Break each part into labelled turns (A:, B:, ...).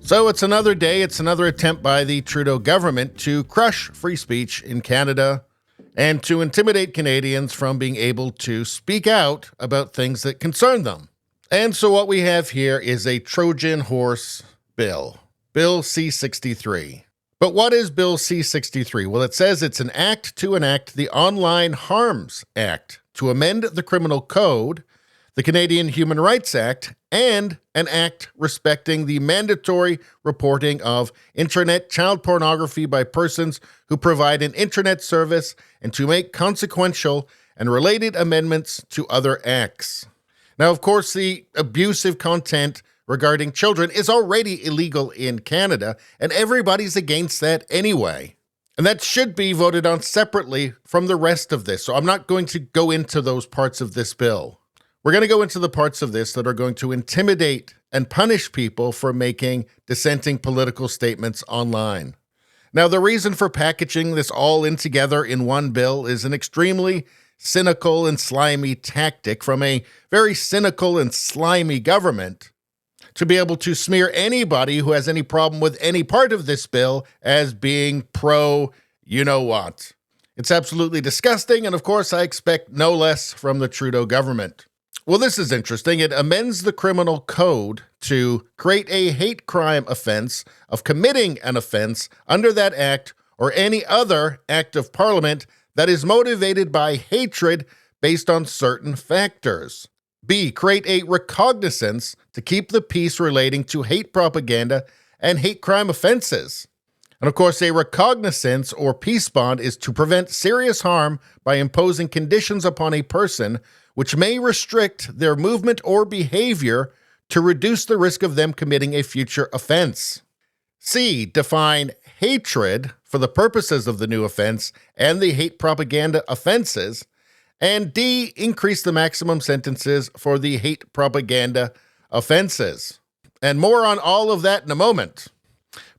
A: So it's another day, it's another attempt by the Trudeau government to crush free speech in Canada and to intimidate Canadians from being able to speak out about things that concern them. And so what we have here is a Trojan horse bill, Bill C-63. But what is Bill C-63? Well, it says it's an act to enact the Online Harms Act, to amend the Criminal Code, the Canadian Human Rights Act, and an act respecting the mandatory reporting of internet child pornography by persons who provide an internet service, and to make consequential and related amendments to other acts. Now, of course, the abusive content regarding children is already illegal in Canada, and everybody's against that anyway. And that should be voted on separately from the rest of this, so I'm not going to go into those parts of this bill. We're going to go into the parts of this that are going to intimidate and punish people for making dissenting political statements online. Now, the reason for packaging this all in together in one bill is an extremely cynical and slimy tactic from a very cynical and slimy government to be able to smear anybody who has any problem with any part of this bill as being pro-you-know-what. It's absolutely disgusting, and of course, I expect no less from the Trudeau government. Well, this is interesting. It amends the criminal code to create a hate crime offense of committing an offense under that act or any other act of parliament that is motivated by hatred based on certain factors. B, create a recognizance to keep the peace relating to hate propaganda and hate crime offenses. And of course, a recognizance or peace bond is to prevent serious harm by imposing conditions upon a person which may restrict their movement or behavior to reduce the risk of them committing a future offense. C, define hatred for the purposes of the new offense and the hate propaganda offenses. And D, increase the maximum sentences for the hate propaganda offenses. And more on all of that in a moment.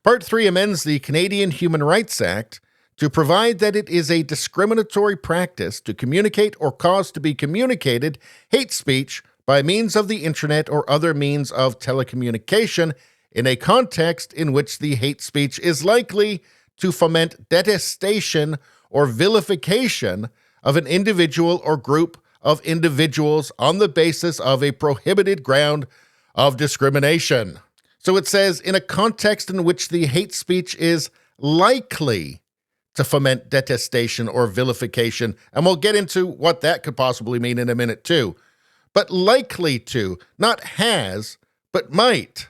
A: Part 3 amends the Canadian Human Rights Act to provide that it is a discriminatory practice to communicate or cause to be communicated hate speech by means of the internet or other means of telecommunication in a context in which the hate speech is likely to foment detestation or vilification of an individual or group of individuals on the basis of a prohibited ground of discrimination. So it says, in a context in which the hate speech is likely to foment detestation or vilification, and we'll get into what that could possibly mean in a minute too. But likely to, not has, but might.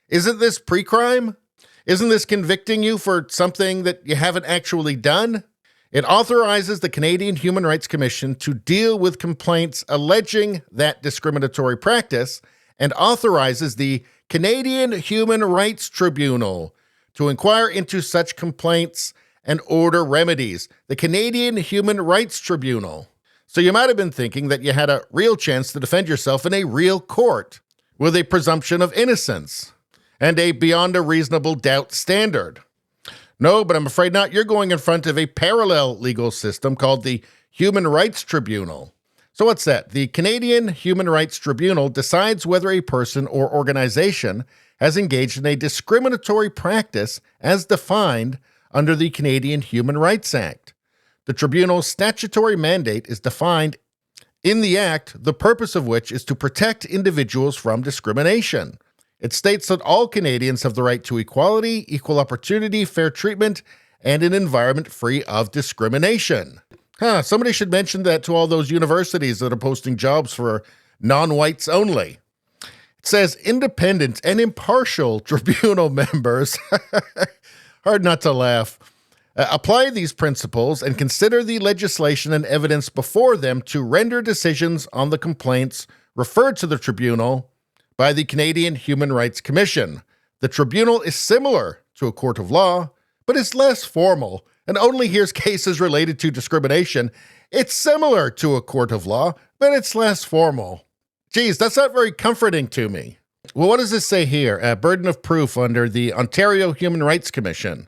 A: Isn't this pre-crime? Isn't this convicting you for something that you haven't actually done? It authorizes the Canadian Human Rights Commission to deal with complaints alleging that discriminatory practice, and authorizes the Canadian Human Rights Tribunal to inquire into such complaints and order remedies. The Canadian Human Rights Tribunal. So you might have been thinking that you had a real chance to defend yourself in a real court with a presumption of innocence and a beyond a reasonable doubt standard. No, but I'm afraid not. You're going in front of a parallel legal system called the Human Rights Tribunal. So what's that? The Canadian Human Rights Tribunal decides whether a person or organization has engaged in a discriminatory practice as defined under the Canadian Human Rights Act. The tribunal's statutory mandate is defined in the Act, the purpose of which is to protect individuals from discrimination. It states that all Canadians have the right to equality, equal opportunity, fair treatment, and an environment free of discrimination. Somebody should mention that to all those universities that are posting jobs for non-whites only. It says independent and impartial tribunal members hard not to laugh. Apply these principles and consider the legislation and evidence before them to render decisions on the complaints referred to the tribunal by the Canadian Human Rights Commission. The tribunal is similar to a court of law, but is less formal and only hears cases related to discrimination. It's similar to a court of law, but it's less formal. Geez, that's not very comforting to me. Well, what does this say here? Burden of proof under the Ontario Human Rights Commission.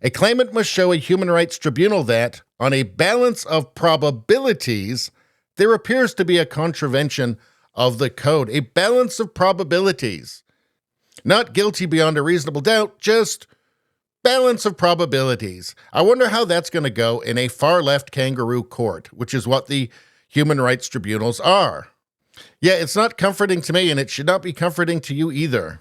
A: A claimant must show a human rights tribunal that, on a balance of probabilities, there appears to be a contravention of the code. A balance of probabilities. Not guilty beyond a reasonable doubt, just balance of probabilities. I wonder how that's going to go in a far-left kangaroo court, which is what the human rights tribunals are. Yeah, it's not comforting to me, and it should not be comforting to you either.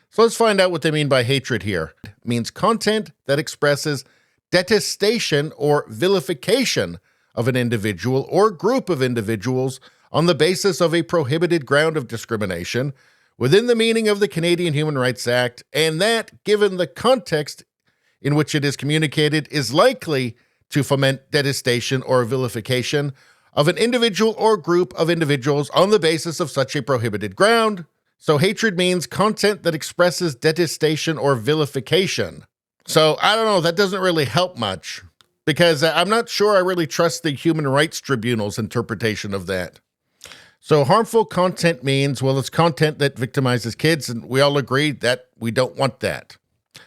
A: So let's find out what they mean by hatred here. It means content that expresses detestation or vilification of an individual or group of individuals on the basis of a prohibited ground of discrimination within the meaning of the Canadian Human Rights Act, and that, given the context in which it is communicated, is likely to foment detestation or vilification of an individual or group of individuals on the basis of such a prohibited ground. So hatred means content that expresses detestation or vilification. So I don't know, that doesn't really help much, because I'm not sure I really trust the Human Rights Tribunal's interpretation of that. So harmful content means, well, it's content that victimizes kids, and we all agree that we don't want that.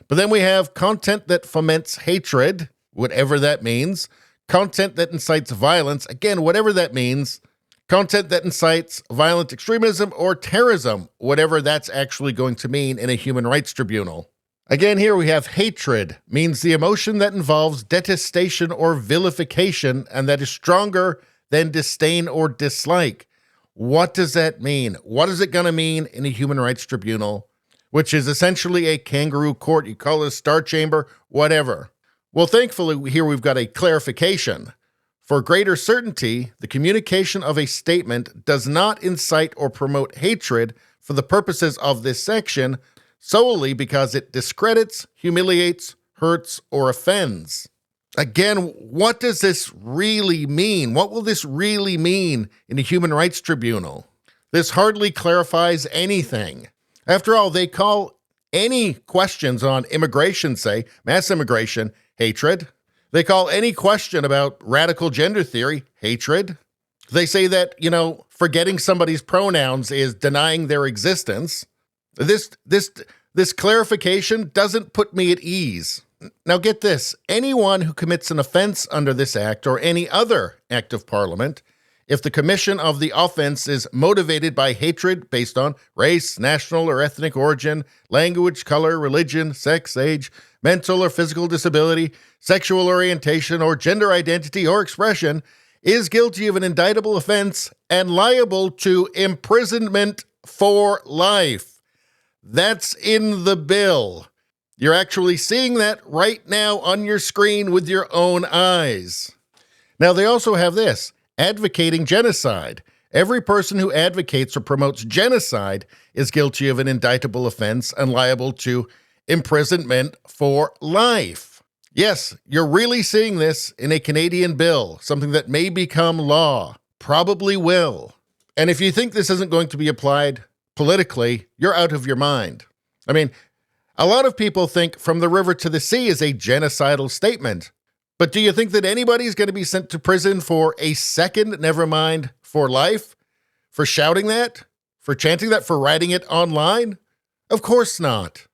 A: But then we have content that foments hatred, whatever that means. Content that incites violence, again, whatever that means. Content that incites violent extremism or terrorism, whatever that's actually going to mean in a human rights tribunal. Again, here we have hatred, means the emotion that involves detestation or vilification and that is stronger than disdain or dislike. What does that mean? What is it going to mean in a human rights tribunal, which is essentially a kangaroo court? You call it a star chamber, whatever. Well, thankfully, here we've got a clarification. For greater certainty, the communication of a statement does not incite or promote hatred for the purposes of this section solely because it discredits, humiliates, hurts, or offends. Again, what does this really mean? What will this really mean in a human rights tribunal? This hardly clarifies anything. After all, they call any questions on immigration, say, mass immigration, hatred. They call any question about radical gender theory hatred. They say that, forgetting somebody's pronouns is denying their existence. This clarification doesn't put me at ease. Now get this, anyone who commits an offense under this act or any other act of Parliament, if the commission of the offense is motivated by hatred based on race, national or ethnic origin, language, color, religion, sex, age, mental or physical disability, sexual orientation, or gender identity or expression, is guilty of an indictable offense and liable to imprisonment for life. That's in the bill. You're actually seeing that right now on your screen with your own eyes. Now, they also have this, advocating genocide. Every person who advocates or promotes genocide is guilty of an indictable offense and liable to imprisonment for life. Yes, you're really seeing this in a Canadian bill, something that may become law, probably will. And if you think this isn't going to be applied politically, you're out of your mind. I mean, a lot of people think from the river to the sea is a genocidal statement. But do you think that anybody's going to be sent to prison for a second, never mind for life? For shouting that? For chanting that? For writing it online? Of course not.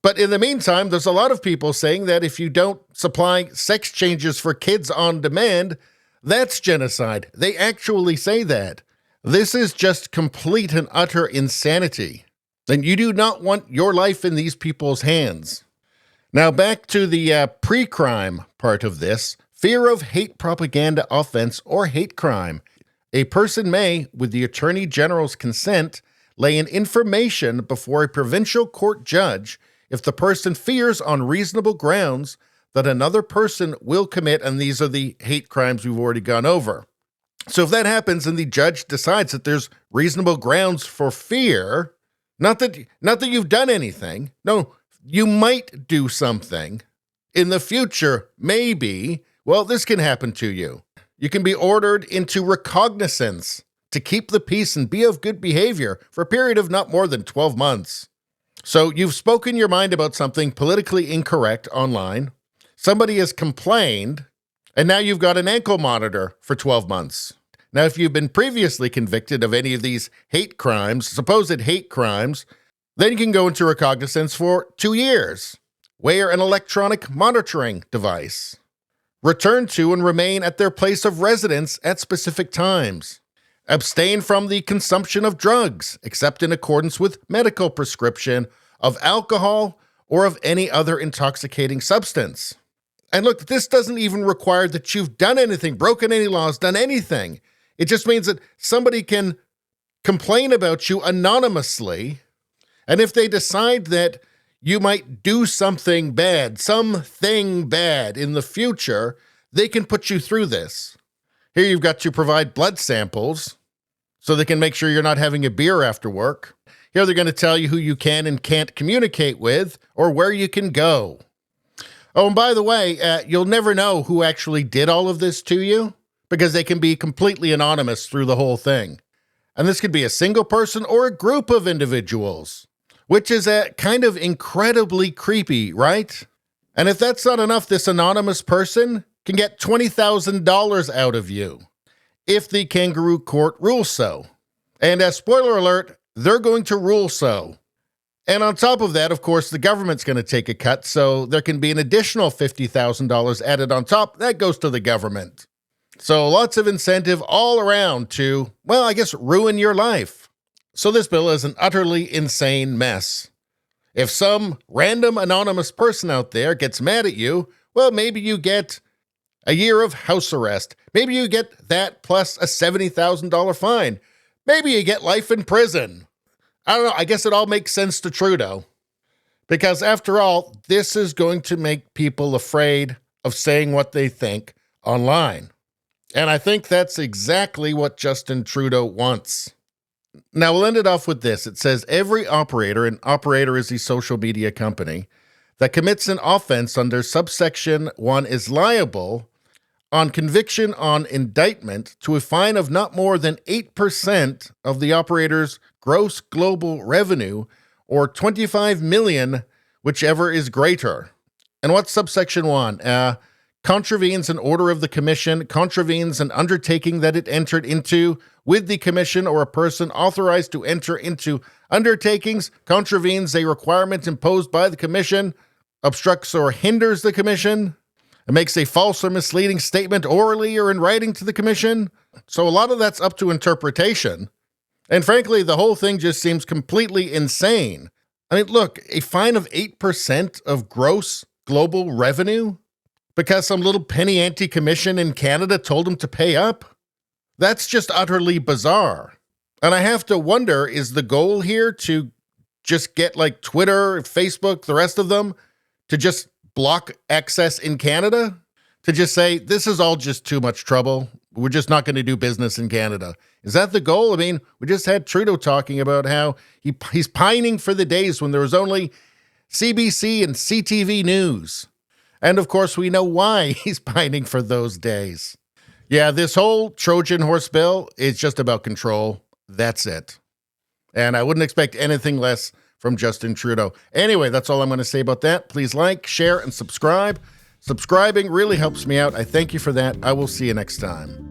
A: But in the meantime, there's a lot of people saying that if you don't supply sex changes for kids on demand, that's genocide. They actually say that. This is just complete and utter insanity. And you do not want your life in these people's hands. Now back to the pre-crime part of this. Fear of hate propaganda offense or hate crime. A person may, with the Attorney General's consent, lay an information before a provincial court judge if the person fears on reasonable grounds that another person will commit, and these are the hate crimes we've already gone over. So if that happens and the judge decides that there's reasonable grounds for fear, not that you've done anything, no, you might do something in the future, maybe, well, this can happen to you. You can be ordered into recognizance to keep the peace and be of good behavior for a period of not more than 12 months. So you've spoken your mind about something politically incorrect online. Somebody has complained, and now you've got an ankle monitor for 12 months. Now, if you've been previously convicted of any of these hate crimes, supposed hate crimes, then you can go into recognizance for 2 years. Wear an electronic monitoring device. Return to and remain at their place of residence at specific times. Abstain from the consumption of drugs, except in accordance with medical prescription, of alcohol or of any other intoxicating substance. And look, this doesn't even require that you've done anything, broken any laws, done anything. It just means that somebody can complain about you anonymously, and if they decide that you might do something bad in the future, they can put you through this. Here you've got to provide blood samples so they can make sure you're not having a beer after work. Here they're going to tell you who you can and can't communicate with or where you can go. Oh, and by the way, you'll never know who actually did all of this to you because they can be completely anonymous through the whole thing. And this could be a single person or a group of individuals, which is kind of incredibly creepy, right? And if that's not enough, this anonymous person can get $20,000 out of you if the kangaroo court rules so. And spoiler alert, they're going to rule so. And on top of that, of course, the government's going to take a cut, so there can be an additional $50,000 added on top. That goes to the government. So lots of incentive all around to, well, I guess, ruin your life. So this bill is an utterly insane mess. If some random anonymous person out there gets mad at you, well, maybe you get a year of house arrest. Maybe you get that plus a $70,000 fine. Maybe you get life in prison. I don't know. I guess it all makes sense to Trudeau. Because after all, this is going to make people afraid of saying what they think online. And I think that's exactly what Justin Trudeau wants. Now, we'll end it off with this. It says, every operator, and operator is a social media company, that commits an offense under subsection 1 is liable on conviction on indictment to a fine of not more than 8% of the operator's gross global revenue or $25 million, whichever is greater. And what's subsection 1? Contravenes an order of the commission, contravenes an undertaking that it entered into with the commission or a person authorized to enter into undertakings, contravenes a requirement imposed by the commission, obstructs or hinders the commission, it makes a false or misleading statement orally or in writing to the commission. So a lot of that's up to interpretation. And frankly, the whole thing just seems completely insane. I mean, look, a fine of 8% of gross global revenue because some little penny ante commission in Canada told them to pay up? That's just utterly bizarre. And I have to wonder, is the goal here to just get like Twitter, Facebook, the rest of them, to just block access in Canada? To just say, this is all just too much trouble. We're just not going to do business in Canada. Is that the goal? I mean, we just had Trudeau talking about how he's pining for the days when there was only CBC and CTV News. And of course, we know why he's pining for those days. Yeah, this whole Trojan horse bill is just about control. That's it. And I wouldn't expect anything less from Justin Trudeau. Anyway, that's all I'm going to say about that. Please like, share, and subscribe. Subscribing really helps me out. I thank you for that. I will see you next time.